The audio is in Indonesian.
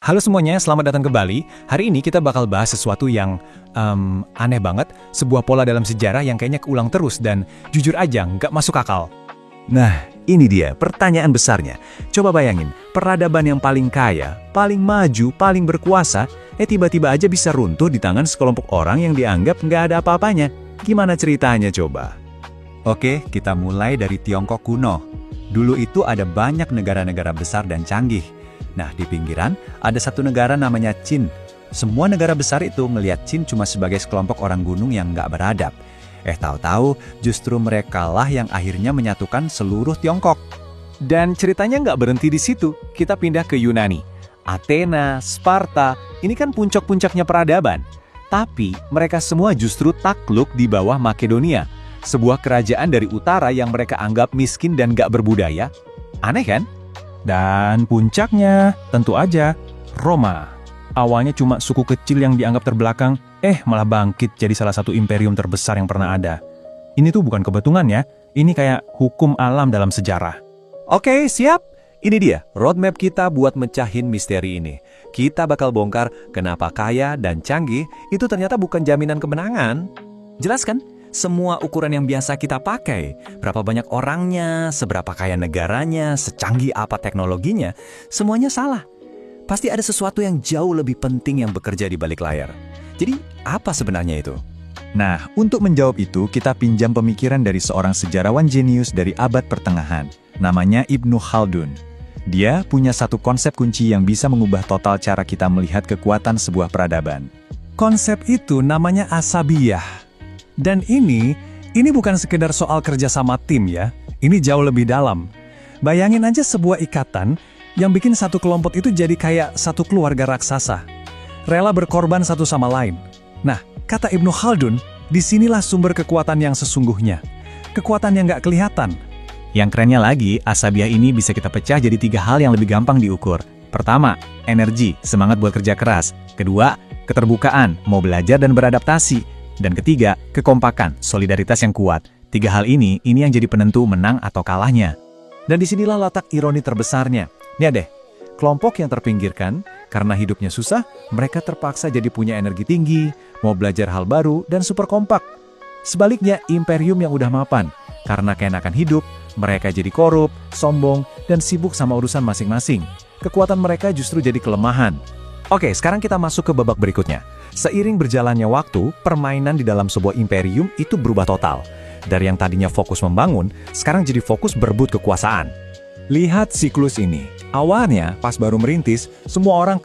Halo semuanya, selamat datang kembali. Hari ini kita bakal bahas sesuatu yang aneh banget, sebuah pola dalam sejarah yang kayaknya keulang terus dan jujur aja nggak masuk akal. Nah, ini dia pertanyaan besarnya. Coba bayangin, peradaban yang paling kaya, paling maju, paling berkuasa, tiba-tiba aja bisa runtuh di tangan sekelompok orang yang dianggap nggak ada apa-apanya. Gimana ceritanya coba? Oke, kita mulai dari Tiongkok kuno. Dulu itu ada banyak negara-negara besar dan canggih. Nah, di pinggiran ada satu negara namanya Qin. Semua negara besar itu ngelihat Qin cuma sebagai sekelompok orang gunung yang nggak beradab. Tahu-tahu justru mereka lah yang akhirnya menyatukan seluruh Tiongkok. Dan ceritanya nggak berhenti di situ, kita pindah ke Yunani. Athena, Sparta, ini kan puncak-puncaknya peradaban. Tapi mereka semua justru takluk di bawah Makedonia, sebuah kerajaan dari utara yang mereka anggap miskin dan nggak berbudaya. Aneh kan? Dan puncaknya, tentu aja, Roma. Awalnya cuma suku kecil yang dianggap terbelakang, malah bangkit jadi salah satu imperium terbesar yang pernah ada. Ini tuh bukan kebetulan ya, ini kayak hukum alam dalam sejarah. Oke, siap. Ini dia, roadmap kita buat mecahin misteri ini. Kita bakal bongkar kenapa kaya dan canggih itu ternyata bukan jaminan kemenangan. Jelas kan? Semua ukuran yang biasa kita pakai, berapa banyak orangnya, seberapa kaya negaranya, secanggih apa teknologinya, semuanya salah. Pasti ada sesuatu yang jauh lebih penting yang bekerja di balik layar. Jadi, apa sebenarnya itu? Nah, untuk menjawab itu, kita pinjam pemikiran dari seorang sejarawan jenius dari abad pertengahan, namanya Ibnu Khaldun. Dia punya satu konsep kunci yang bisa mengubah total cara kita melihat kekuatan sebuah peradaban. Konsep itu namanya asabiyah. Dan ini bukan sekedar soal kerja sama tim ya, ini jauh lebih dalam. Bayangin aja sebuah ikatan yang bikin satu kelompok itu jadi kayak satu keluarga raksasa. Rela berkorban satu sama lain. Nah, kata Ibnu Khaldun, disinilah sumber kekuatan yang sesungguhnya. Kekuatan yang nggak kelihatan. Yang kerennya lagi, asabiyah ini bisa kita pecah jadi 3 hal yang lebih gampang diukur. Pertama, energi, semangat buat kerja keras. Kedua, keterbukaan, mau belajar dan beradaptasi. Dan ketiga, kekompakan, solidaritas yang kuat. 3 hal ini yang jadi penentu menang atau kalahnya. Dan disinilah letak ironi terbesarnya. Lihat deh, kelompok yang terpinggirkan, karena hidupnya susah, mereka terpaksa jadi punya energi tinggi, mau belajar hal baru, dan super kompak. Sebaliknya, imperium yang udah mapan, karena keenakan hidup, mereka jadi korup, sombong, dan sibuk sama urusan masing-masing. Kekuatan mereka justru jadi kelemahan. Oke, sekarang kita masuk ke babak berikutnya. Seiring berjalannya waktu, permainan di dalam sebuah imperium itu berubah total. Dari yang tadinya fokus membangun, sekarang jadi fokus berebut kekuasaan. Lihat siklus ini. Awalnya, pas baru merintis, semua orang